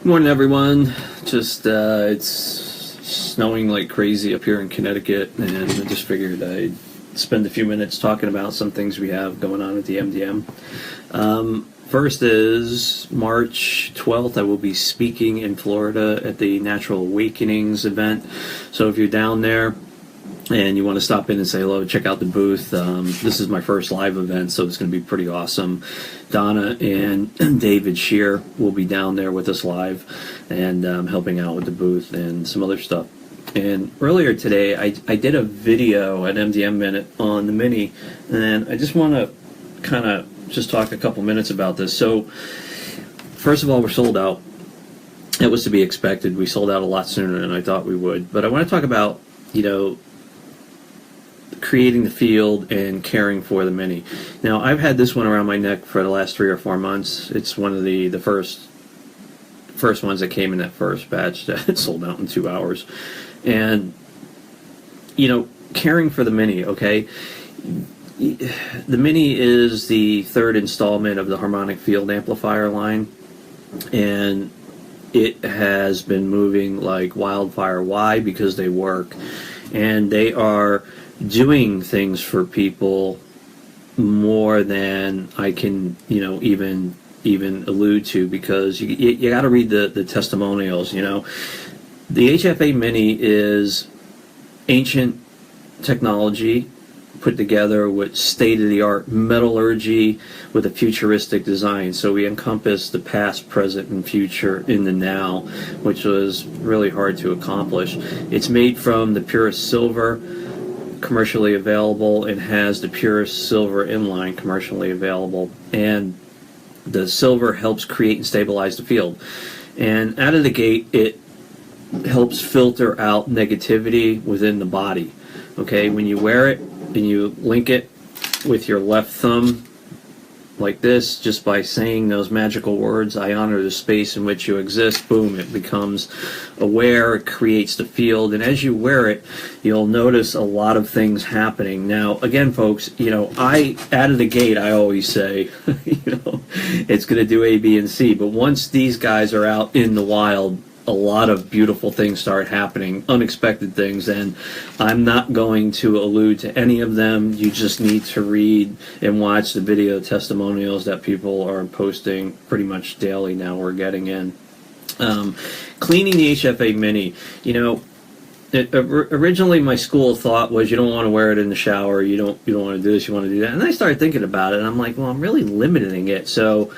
Good morning, everyone. Just it's snowing like crazy up here in Connecticut, and I just figured I'd spend a few minutes talking about some things we have going on at the MDM. First is March 12th. I will be speaking in Florida at the Natural Awakenings event. So if you're down there and you want to stop in and say hello, check out the booth. This is my first live event, so it's going to be pretty awesome. Donna and David Shear will be down there with us live and helping out with the booth and some other stuff. And earlier today, I did a video at MDM Minute on the Mini, and I just want to kind of just talk a couple minutes about this. So, first of all, we're sold out. It was to be expected. We sold out a lot sooner than I thought we would. But I want to talk about, creating the field and caring for the Mini. Now, I've had this one around my neck for the last 3 or 4 months. It's one of the first ones that came in that first batch that sold out in 2 hours. And, caring for the Mini, okay? The Mini is the third installment of the harmonic field amplifier line, and it has been moving like wildfire. Why? Because they work, and they are doing things for people more than I can, even allude to, because you got to read the testimonials. The HFA Mini is ancient technology put together with state-of-the-art metallurgy with a futuristic design. So we encompass the past, present, and future in the now, which was really hard to accomplish. It's made from the purest silver, commercially available, and has the purest silver inline commercially available. And the silver helps create and stabilize the field. And out of the gate, it helps filter out negativity within the body. Okay, when you wear it, and you link it with your left thumb like this, just by saying those magical words, I honor the space in which you exist, boom, it becomes aware, it creates the field, and as you wear it, you'll notice a lot of things happening. Now, again, folks, out of the gate, I always say, it's going to do A, B, and C, but once these guys are out in the wild, a lot of beautiful things start happening, unexpected things, and I'm not going to allude to any of them. You just need to read and watch the video testimonials that people are posting pretty much daily now. We're getting in. Cleaning the HFA Mini, originally my school of thought was you don't want to wear it in the shower, you don't want to do this, you want to do that, and I started thinking about it, and I'm like, well, I'm really limiting it. So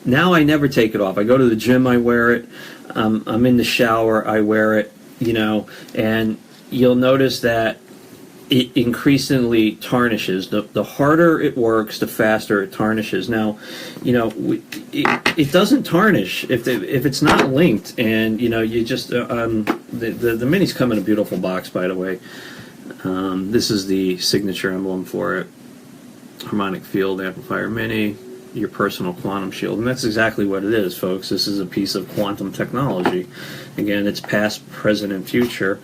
now I never take it off. I go to the gym, I wear it. I'm in the shower, I wear it, and you'll notice that it increasingly tarnishes. The harder it works, the faster it tarnishes. Now, it doesn't tarnish if it's not linked, and you just the Mini's come in a beautiful box, by the way. This is the signature emblem for it. Harmonic Field Amplifier Mini, your personal quantum shield. And that's exactly what it is, folks. This is a piece of quantum technology. Again, it's past, present, and future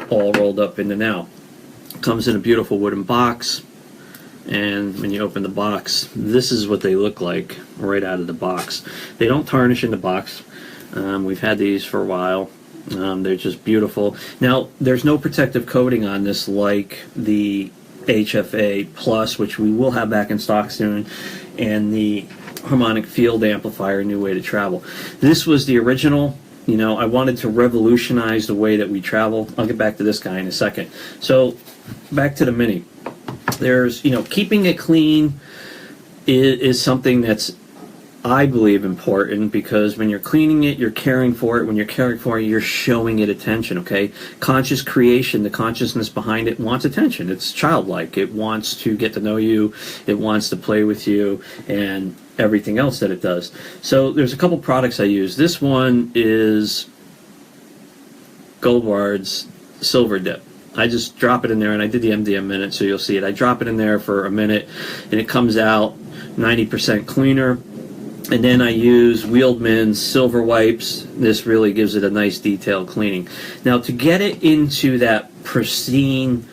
all rolled up into now. Comes in a beautiful wooden box, and when you open the box, this is what they look like right out of the box. They don't tarnish in the box. We've had these for a while. They're just beautiful. Now, there's no protective coating on this like the HFA Plus, which we will have back in stock soon, and the harmonic field amplifier, New Way to Travel. This was the original. I wanted to revolutionize the way that we travel. I'll get back to this guy in a second. So back to the Mini. There's, keeping it clean is something that's, I believe, important, because when you're cleaning it, you're caring for it. When you're caring for it, you're showing it attention, okay? Conscious creation, the consciousness behind it wants attention. It's childlike. It wants to get to know you. It wants to play with you and everything else that it does. So there's a couple products I use. This one is Gold Bard's Silver Dip. I just drop it in there, and I did the MDM Minute, so you'll see it. I drop it in there for a minute, and it comes out 90% cleaner. And then I use Wieldman's Silver Wipes. This really gives it a nice detailed cleaning. Now, to get it into that pristine,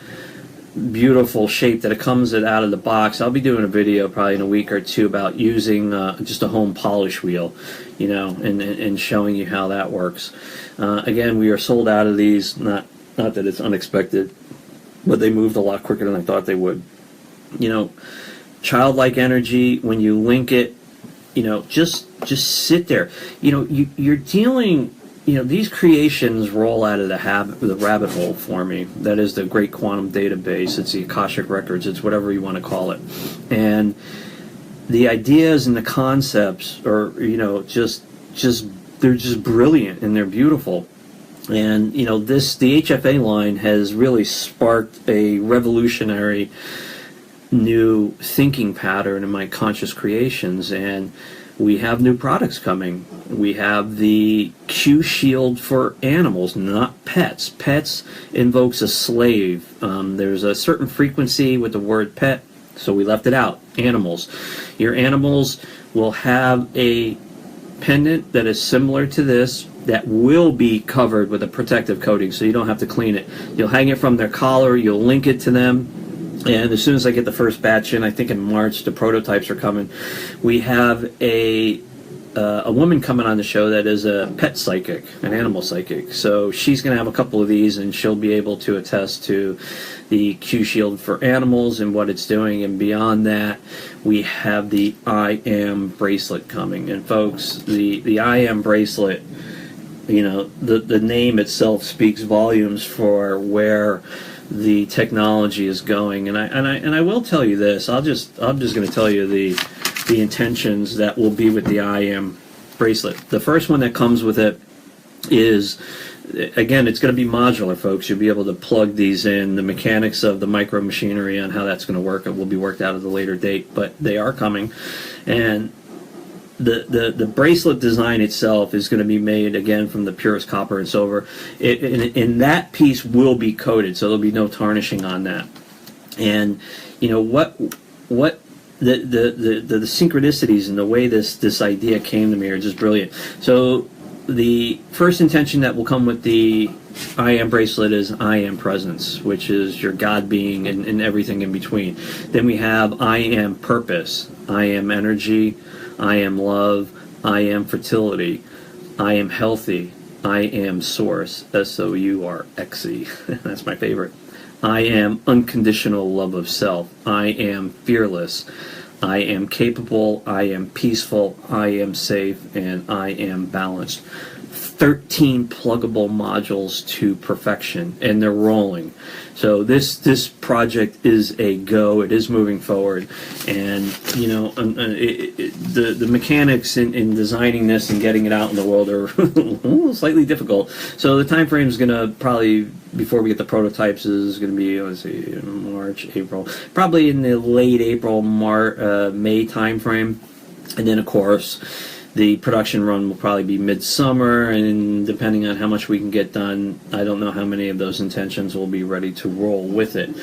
beautiful shape that it comes out of the box, I'll be doing a video probably in a week or two about using just a home polish wheel. and showing you how that works. Again, we are sold out of these. Not that it's unexpected, but they moved a lot quicker than I thought they would. Childlike energy, when you link it, just sit there. You're dealing. These creations roll out of the rabbit hole for me. That is the Great Quantum Database. It's the Akashic Records. It's whatever you want to call it. And the ideas and the concepts are, they're just brilliant and they're beautiful. And, the HFA line has really sparked a revolutionary new thinking pattern in my conscious creations. And we have new products coming. We have the Q Shield for animals, not pets. Pets invokes a slave. There's a certain frequency with the word pet, so we left it out. Animals. Your animals will have a pendant that is similar to this that will be covered with a protective coating, so you don't have to clean it. You'll hang it from their collar, you'll link it to them, and as soon as I get the first batch in, I think in March, the prototypes are coming. We have a woman coming on the show that is a pet psychic, an animal psychic. So she's going to have a couple of these, and she'll be able to attest to the Q Shield for animals and what it's doing. And beyond that, we have the I Am bracelet coming. And folks, the I Am bracelet, the name itself speaks volumes for where the technology is going. And I will tell you this. I'm just going to tell you the intentions that will be with the I Am bracelet. The first one that comes with it is, again, it's going to be modular, folks. You'll be able to plug these in. The mechanics of the micro machinery on how that's going to work, it will be worked out at a later date, but they are coming. And the bracelet design itself is going to be made, again, from the purest copper and silver. And that piece will be coated, so there'll be no tarnishing on that. And what the synchronicities and the way this idea came to me are just brilliant. So the first intention that will come with the I Am bracelet is I Am presence, which is your God being and everything in between. Then we have I Am purpose, I Am energy, I Am love, I Am fertility, I Am healthy, I Am source, SOURXE. That's my favorite. I am unconditional love of self. I am fearless. I am capable. I am peaceful. I am safe. And I am balanced. 13 pluggable modules to perfection, and they're rolling. So this project is a go. It is moving forward, and the mechanics in designing this and getting it out in the world are slightly difficult. So the time frame is going to probably, before we get the prototypes, is going to be, March, April, probably in the late April, May time frame, and then of course the production run will probably be midsummer, and depending on how much we can get done, I don't know how many of those intentions will be ready to roll with it.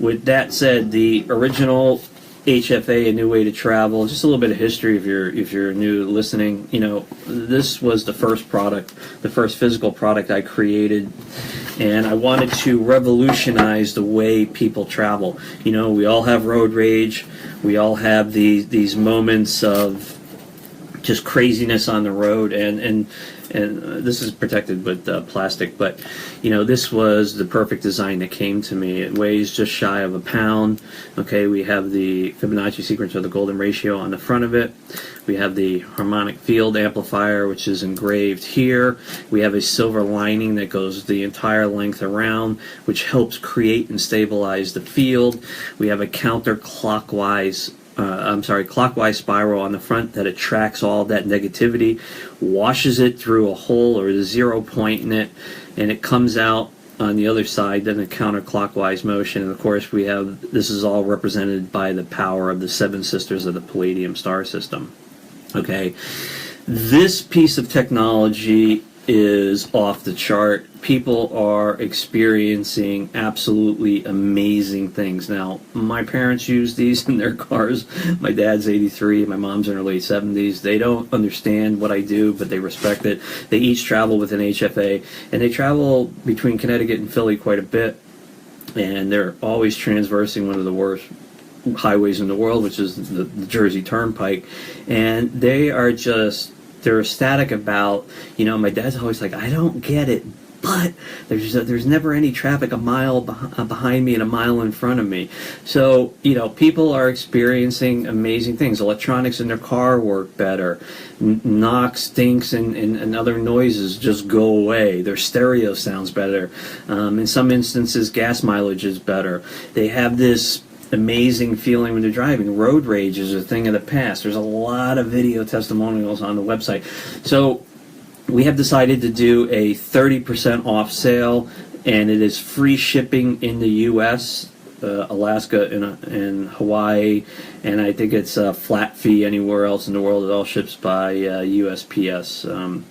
With that said, the original HFA, A New Way to Travel, just a little bit of history if you're new listening. This was the first product, the first physical product I created, and I wanted to revolutionize the way people travel. We all have road rage. We all have these moments of just craziness on the road, and this is protected with plastic, but this was the perfect design that came to me. It weighs just shy of a pound. Okay, we have the Fibonacci sequence, or the golden ratio, on the front of it. We have the harmonic field amplifier, which is engraved here. We have a silver lining that goes the entire length around, which helps create and stabilize the field. We have a clockwise spiral on the front that attracts all that negativity, washes it through a hole or a 0 point in it, and it comes out on the other side, then a counterclockwise motion. And of course this is all represented by the power of the 7 sisters of the Palladium star system. Okay, this piece of technology is off the chart. People are experiencing absolutely amazing things. Now, my parents use these in their cars. My dad's 83, my mom's in her late 70s. They don't understand what I do, but they respect it. They each travel with an HFA, and they travel between Connecticut and Philly quite a bit, and they're always transversing one of the worst highways in the world, which is the Jersey Turnpike, and they're they're ecstatic about, my dad's always like, I don't get it, but there's never any traffic a mile behind me and a mile in front of me. So, people are experiencing amazing things. Electronics in their car work better. Knocks, stinks, and other noises just go away. Their stereo sounds better. In some instances, gas mileage is better. They have this amazing feeling when they're driving. Road rage is a thing of the past. There's a lot of video testimonials on the website. So we have decided to do a 30% off sale, and it is free shipping in the U.S., Alaska, and Hawaii, and I think it's a flat fee anywhere else in the world. It all ships by USPS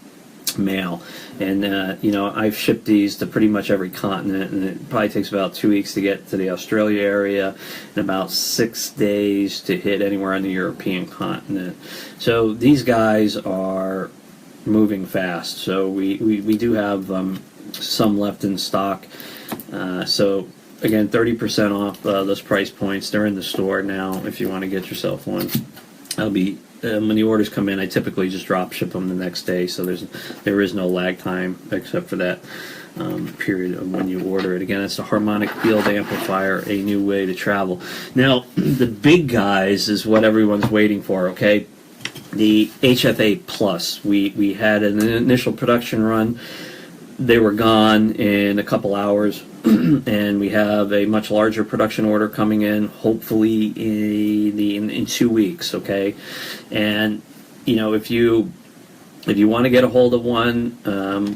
mail. And, I've shipped these to pretty much every continent, and it probably takes about 2 weeks to get to the Australia area and about 6 days to hit anywhere on the European continent. So these guys are moving fast. So we do have some left in stock. So again, 30% off those price points. They're in the store now if you want to get yourself one. I'll be when the orders come in, I typically just drop ship them the next day, so there is no lag time except for that period of when you order it. Again, it's a harmonic field amplifier, a new way to travel. Now, the big guys is what everyone's waiting for, okay? The HFA Plus. We had an initial production run. They were gone in a couple hours, and we have a much larger production order coming in, hopefully in 2 weeks. Okay, and if you want to get a hold of one,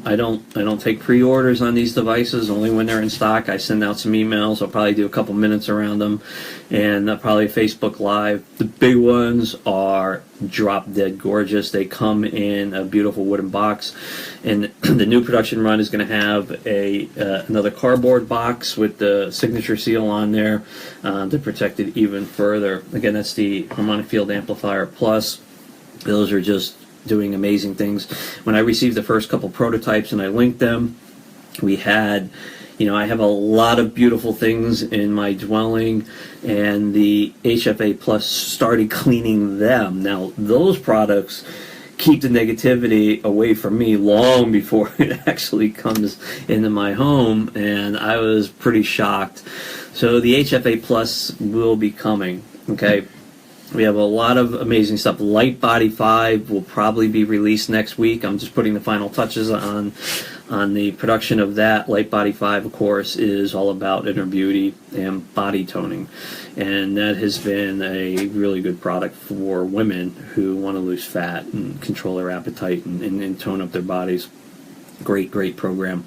I don't take pre-orders on these devices. Only when they're in stock. I send out some emails. I'll probably do a couple minutes around them, and probably Facebook Live. The big ones are drop dead gorgeous. They come in a beautiful wooden box, and the new production run is going to have another cardboard box with the signature seal on there to protect it even further. Again, that's the Harmonic Field Amplifier Plus. Those are just doing amazing things. When I received the first couple prototypes and I linked them, we had, I have a lot of beautiful things in my dwelling, and the HFA Plus started cleaning them. Now, those products keep the negativity away from me long before it actually comes into my home, and I was pretty shocked. So the HFA Plus will be coming, okay? We have a lot of amazing stuff. Light Body 5 will probably be released next week. I'm just putting the final touches on the production of that. Light Body 5, of course, is all about inner beauty and body toning. And that has been a really good product for women who want to lose fat and control their appetite and tone up their bodies. Great program.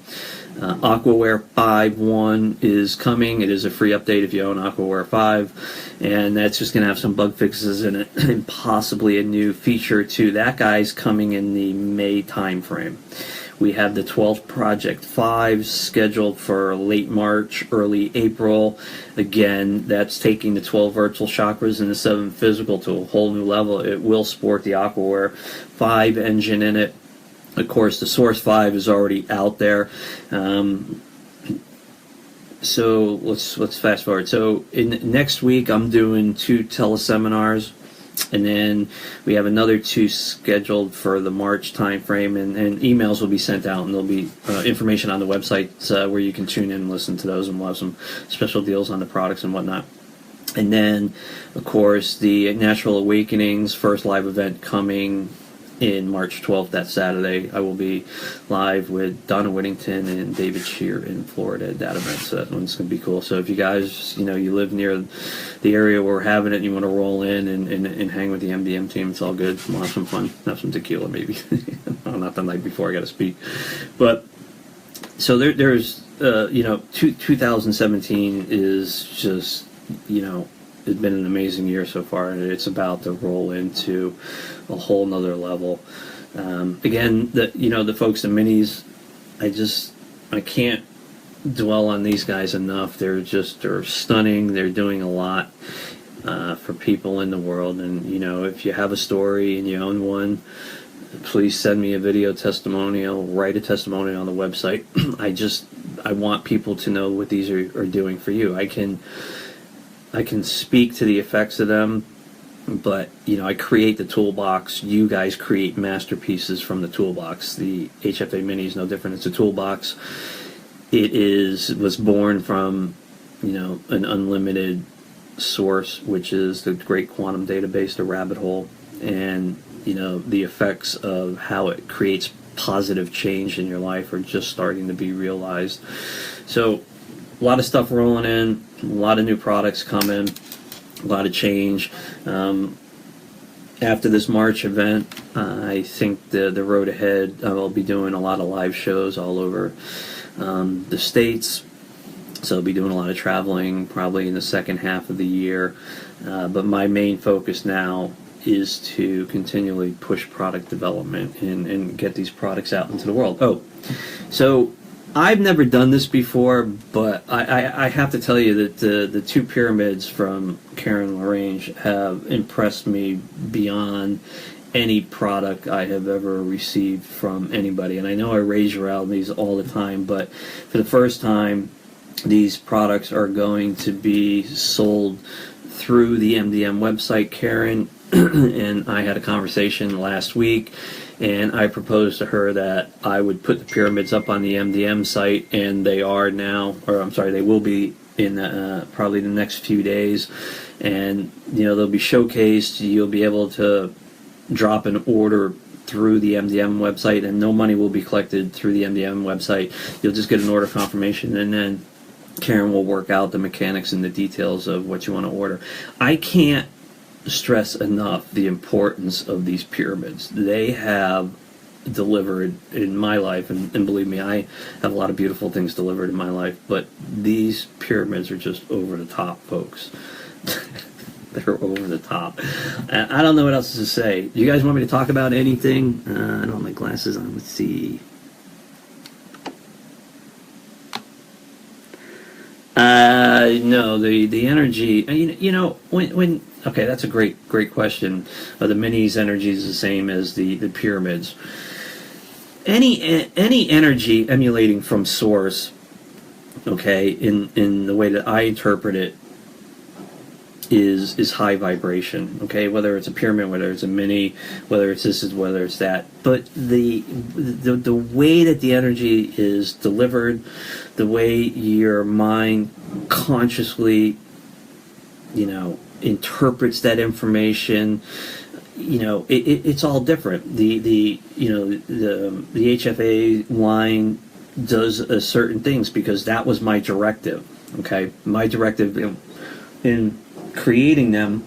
Aquaware 5.1 is coming. It is a free update if you own Aquaware 5, and that's just going to have some bug fixes in it and possibly a new feature or two. That guy's coming in the May time frame. We have the 12th Project 5 scheduled for late March, early April. Again, that's taking the 12 virtual chakras and the 7 physical to a whole new level. It will sport the Aquaware 5 engine in it. Of course, the Source 5 is already out there. So let's fast forward. So next week, I'm doing 2 teleseminars, and then we have another 2 scheduled for the March time frame, and emails will be sent out, and there'll be information on the website where you can tune in and listen to those, and we'll have some special deals on the products and whatnot. And then, of course, the Natural Awakenings first live event coming in March 12th, that Saturday. I will be live with Donna Whittington and David Shear in Florida at that event, so that one's going to be cool. So if you guys, you live near the area where we're having it and you want to roll in and hang with the MDM team, it's all good. We'll have some fun. Have some tequila maybe. Not the night before I got to speak. But, so there's, 2017 is just, it's been an amazing year so far, and it's about to roll into a whole nother level. Again, the folks in Minis, I can't dwell on these guys enough. They're stunning. They're doing a lot for people in the world. And if you have a story and you own one, please send me a video testimonial. Write a testimonial on the website. I want people to know what these are doing for you. I can speak to the effects of them but I create the toolbox. You guys create masterpieces from the toolbox. The HFA Mini is no different. It's a toolbox. Was born from an unlimited source, which is the great quantum database, the rabbit hole, and the effects of how it creates positive change in your life are just starting to be realized. So a lot of stuff rolling in, a lot of new products coming, a lot of change. After this March event, I think the road ahead, I'll be doing a lot of live shows all over the States. So I'll be doing a lot of traveling probably in the second half of the year. But my main focus now is to continually push product development and get these products out into the world. Oh, so I've never done this before, but I have to tell you that the two pyramids from Karen LaRange have impressed me beyond any product I have ever received from anybody. And I know I rage around these all the time, but for the first time, these products are going to be sold through the MDM website, Karen. And I had a conversation last week, and I proposed to her that I would put the pyramids up on the MDM site, and they are now, or I'm sorry, they will be in probably the next few days. And they'll be showcased. You'll be able to drop an order through the MDM website, and no money will be collected through the MDM website. You'll just get an order confirmation, and then Karen will work out the mechanics and the details of what you want to order. I can't stress enough the importance of these pyramids. They have delivered in my life, and believe me, I have a lot of beautiful things delivered in my life, but these pyramids are just over the top, folks. They're over the top. I don't know what else to say. Do you guys want me to talk about anything? I don't have my glasses on. Let's see. No, the energy. When okay, that's a great question. The Mini's energy is the same as the pyramids. Any energy emulating from source, okay, in the way that I interpret it, is high vibration, okay, whether it's a pyramid, whether it's a mini, whether it's this, whether it's that. But the way that the energy is delivered, the way your mind consciously interprets that information, it's all different. The HFA line does certain things because that was my directive. Okay, my directive in creating them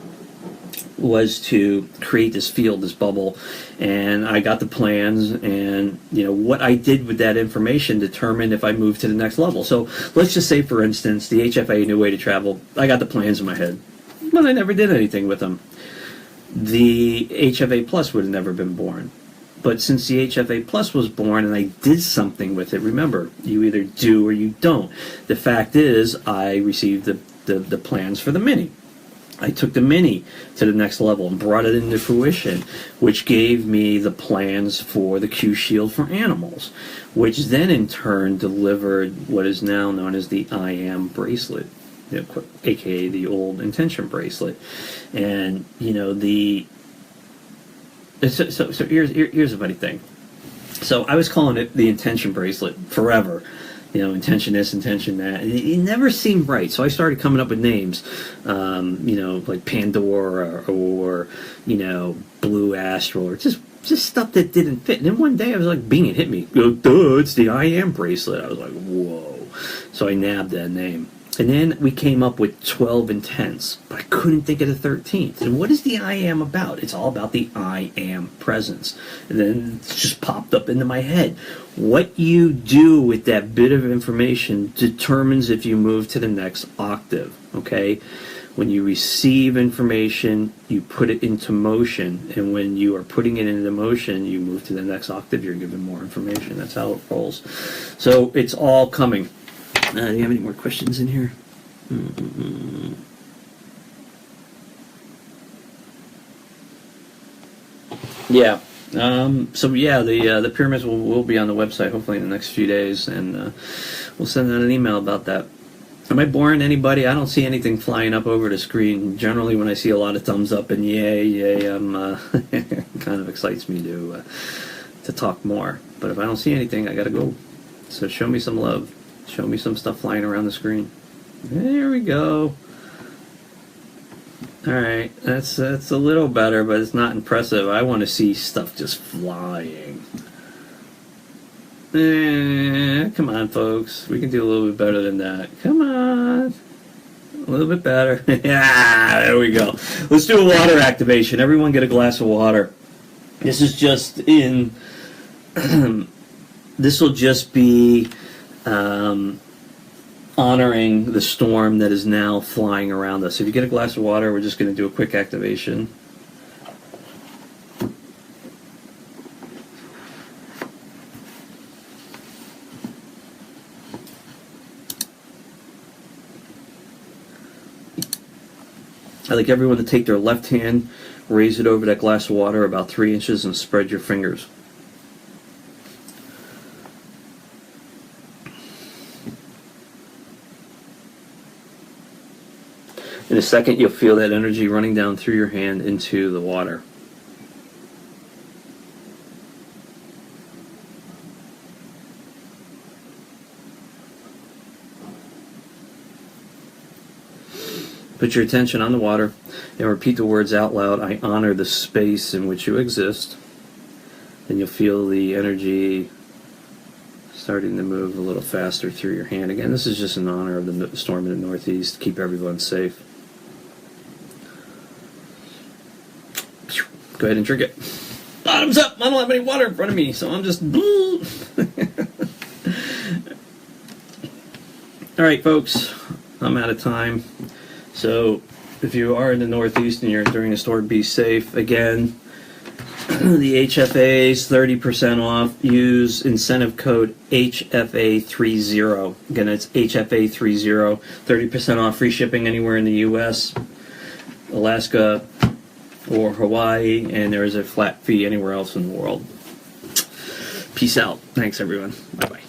was to create this field, this bubble, and I got the plans, and what I did with that information determined if I moved to the next level. So let's just say, for instance, the HFA New Way to Travel, I got the plans in my head, but I never did anything with them. The HFA Plus would have never been born. But since the HFA Plus was born and I did something with it, remember, you either do or you don't. The fact is, I received the plans for the Mini. I took the Mini to the next level and brought it into fruition, which gave me the plans for the Q Shield for animals, which then in turn delivered what is now known as the I Am bracelet, aka the old intention bracelet. And so here's a funny thing. So I was calling it the intention bracelet forever. Intention this, intention that. And it never seemed right. So I started coming up with names, like Pandora or Blue Astral, or just stuff that didn't fit. And then one day I was like, bing, it hit me. Duh, it's the I Am bracelet. I was like, whoa. So I nabbed that name. And then we came up with 12 intents, but I couldn't think of the 13th. And what is the I Am about? It's all about the I Am presence. And then it just popped up into my head. What you do with that bit of information determines if you move to the next octave, okay? When you receive information, you put it into motion. And when you are putting it into motion, you move to the next octave, you're given more information. That's how it rolls. So it's all coming. Do you have any more questions in here? Yeah. The pyramids will be on the website hopefully in the next few days, and we'll send out an email about that. Am I boring anybody? I don't see anything flying up over the screen. Generally, when I see a lot of thumbs up and yay, I'm kind of excites me to talk more. But if I don't see anything, I gotta go. So show me some love. Show me some stuff flying around the screen. There we go. All right, that's a little better, but it's not impressive. I want to see stuff just flying. Come on, folks. We can do a little bit better than that. Come on. A little bit better. Yeah, there we go. Let's do a water activation. Everyone get a glass of water. This is just in... this will just be honoring the storm that is now flying around us. If you get a glass of water, we're just going to do a quick activation. I'd like everyone to take their left hand, raise it over that glass of water about 3 inches, and spread your fingers. In a second, you'll feel that energy running down through your hand into the water. Put your attention on the water and repeat the words out loud. I honor the space in which you exist. Then you'll feel the energy starting to move a little faster through your hand. Again, this is just in honor of the storm in the Northeast to keep everyone safe. Go ahead and drink it. Bottoms up! I don't have any water in front of me, so I'm just... Alright, folks. I'm out of time. So, if you are in the Northeast and you're during a storm, be safe. Again, the HFA is 30% off. Use incentive code HFA30. Again, it's HFA30. 30% off, free shipping anywhere in the U.S., Alaska, or Hawaii, and there is a flat fee anywhere else in the world. Peace out. Thanks, everyone. Bye-bye.